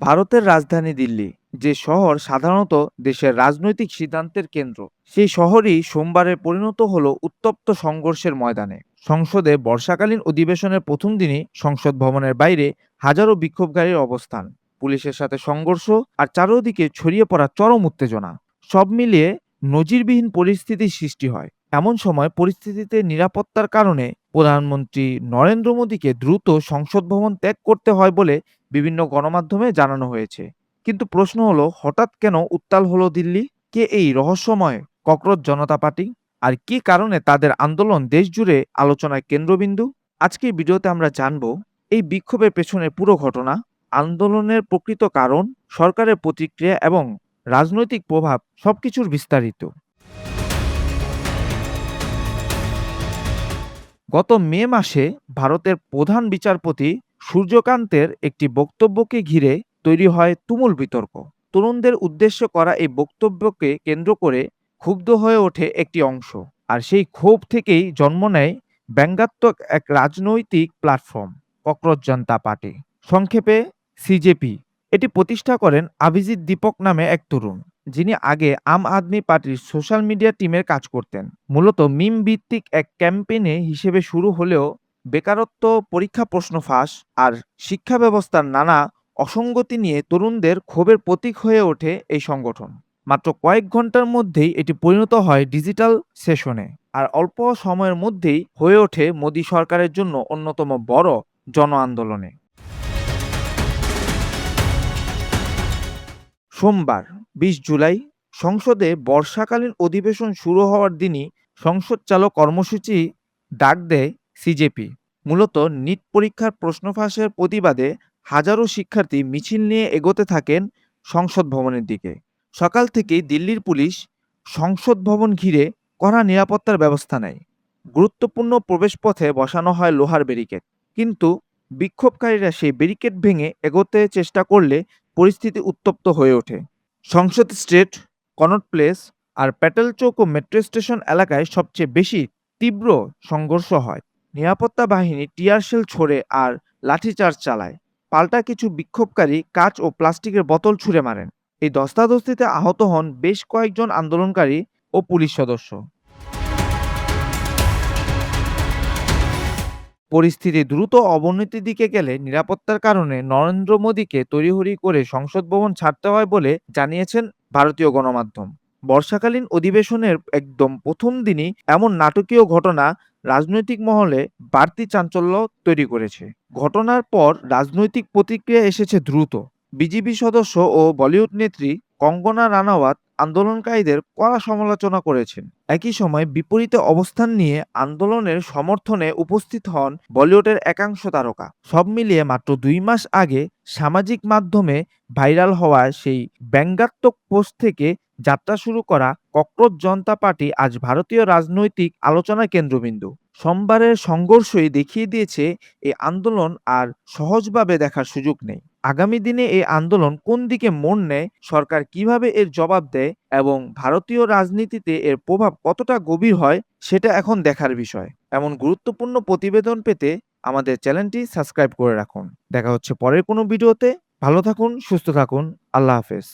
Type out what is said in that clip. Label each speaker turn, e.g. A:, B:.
A: ভারতের রাজধানী দিল্লি, যে শহর সাধারণত দেশের রাজনৈতিক সিদ্ধান্তের কেন্দ্র, সেই শহরই সোমবারে পরিণত হলো উত্তপ্ত সংঘর্ষের ময়দানে। সংসদে বর্ষাকালীন অধিবেশনের প্রথম দিনই সংসদ ভবনের বাইরে হাজারো বিক্ষোভকারীর অবস্থান, পুলিশের সাথে সংঘর্ষ আর চারদিকে ছড়িয়ে পড়া চরম উত্তেজনা, সব মিলিয়ে নজিরবিহীন পরিস্থিতির সৃষ্টি হয়। এমন সময় পরিস্থিতিতে নিরাপত্তার কারণে প্রধানমন্ত্রী নরেন্দ্র মোদীকে দ্রুত সংসদ ভবন ত্যাগ করতে হয় বলে বিভিন্ন গণমাধ্যমে জানানো হয়েছে। কিন্তু প্রশ্ন হলো, হঠাৎ কেন উত্তাল হলো দিল্লি? কে এই রহস্যময় ককরোচ জনতা পার্টি? আর কি কারণে তাদের আন্দোলন দেশ জুড়ে আলোচনার কেন্দ্রবিন্দু? আজকের ভিডিওতে আমরা জানব এই বিক্ষোভের পেছনের পুরো ঘটনা, আন্দোলনের প্রকৃত কারণ, সরকারের প্রতিক্রিয়া এবং রাজনৈতিক প্রভাব, সবকিছুর বিস্তারিত। গত মে মাসে ভারতের প্রধান বিচারপতি সূর্যকান্তের একটি বক্তব্যকে ঘিরে তৈরি হয় তুমুল বিতর্ক। তরুণদের উদ্দেশ্য করা এই বক্তব্যকে কেন্দ্র করে ক্ষুব্ধ হয়ে ওঠে একটি অংশ। আর সেই ক্ষোভ থেকেই জন্ম নেয় ব্যঙ্গাত্মক এক রাজনৈতিক প্ল্যাটফর্ম, ককরোচ জনতা পার্টি, সংক্ষেপে সিজেপি। এটি প্রতিষ্ঠা করেন অভিজিৎ দীপক নামে এক তরুণ, যিনি আগে আম আদমি পার্টির সোশ্যাল মিডিয়া টিমের কাজ করতেন। মূলত মিম ভিত্তিক এক ক্যাম্পেইনে হিসেবে শুরু হলেও বেকারত্ব, পরীক্ষা প্রশ্ন ফাঁস আর শিক্ষা ব্যবস্থার নানা অসঙ্গতি নিয়ে তরুণদের ক্ষোভের প্রতীক হয়ে ওঠে এই সংগঠন। মাত্র কয়েক ঘন্টার মধ্যেই এটি পরিণত হয় ডিজিটাল সেশনে, আর অল্প সময়ের মধ্যেই হয়ে ওঠে মোদী সরকারের জন্য অন্যতম বড় জন আন্দোলনে। সোমবার ২০ জুলাই সংসদে বর্ষাকালীন অধিবেশন শুরু হওয়ার দিনই সংসদ চালু কর্মসূচি ডাক দেয় সিজেপি। মূলত নিট পরীক্ষার প্রশ্ন ফাঁসের প্রতিবাদে হাজারো শিক্ষার্থী মিছিল নিয়ে এগোতে থাকেন সংসদ ভবনের দিকে। সকাল থেকেই দিল্লির পুলিশ সংসদ ভবন ঘিরে কড়া নিরাপত্তার ব্যবস্থা নেয়। গুরুত্বপূর্ণ প্রবেশপথে বসানো হয় লোহার ব্যারিকেড। কিন্তু বিক্ষোভকারীরা সেই ব্যারিকেড ভেঙে এগোতে চেষ্টা করলে পরিস্থিতি উত্তপ্ত হয়ে ওঠে। সংসদ স্ট্রিট, কনট প্লেস আর প্যাটেল চৌক ও মেট্রো স্টেশন এলাকায় সবচেয়ে বেশি তীব্র সংঘর্ষ হয়। নিরাপত্তা বাহিনী টিয়ার শেল ছোড়ে আর লাঠিচার্জ চালায়। পাল্টা কিছু বিক্ষোভকারী কাঁচ ও প্লাস্টিকের বোতল ছুঁড়ে মারেন। এই ধস্তাধস্তিতে আহত হন বেশ কয়েকজন আন্দোলনকারী ও পুলিশ সদস্য। পরিস্থিতি দ্রুত অবনতির দিকে গেলে নিরাপত্তার কারণে নরেন্দ্র মোদীকে তড়িঘড়ি করে সংসদ ভবন ছাড়তে হয় বলে জানিয়েছেন ভারতীয় গণমাধ্যম। বর্ষাকালীন অধিবেশনের একদম প্রথম দিনই এমন নাটকীয় ঘটনা রাজনৈতিক মহলে বাড়তি চাঞ্চল্য তৈরি করেছে। ঘটনার পর রাজনৈতিক প্রতিক্রিয়া এসেছে দ্রুত। বিজেপি সদস্য ও বলিউড নেত্রী কঙ্গনা রানাওয়াত আন্দোলনকারীদের কড়া সমালোচনা করেছেন। একই সময় বিপরীতে অবস্থান নিয়ে আন্দোলনের সমর্থনে উপস্থিত হন বলিউডের একাংশ তারকা। সব মিলিয়ে মাত্র ২ মাস আগে সামাজিক মাধ্যমে ভাইরাল হওয়া সেই ব্যঙ্গাত্মক পোস্ট থেকে যাত্রা শুরু করা ককরোচ জনতা পার্টি আজ ভারতীয় রাজনৈতিক আলোচনার কেন্দ্রবিন্দু। সোমবারের সংঘর্ষই দেখিয়ে দিয়েছে এই আন্দোলন আর সহজভাবে দেখার সুযোগ নেই। আগামী দিনে এই আন্দোলন কোন দিকে মোড় নেয়, সরকার কিভাবে এর জবাব দেয় এবং ভারতীয় রাজনীতিতে এর প্রভাব কতটা গভীর হয়, সেটা এখন দেখার বিষয়। এমন গুরুত্বপূর্ণ প্রতিবেদন পেতে আমাদের চ্যানেলটি সাবস্ক্রাইব করে রাখুন। দেখা হচ্ছে পরের কোনো ভিডিওতে। ভালো থাকুন, সুস্থ থাকুন। আল্লাহ হাফেজ।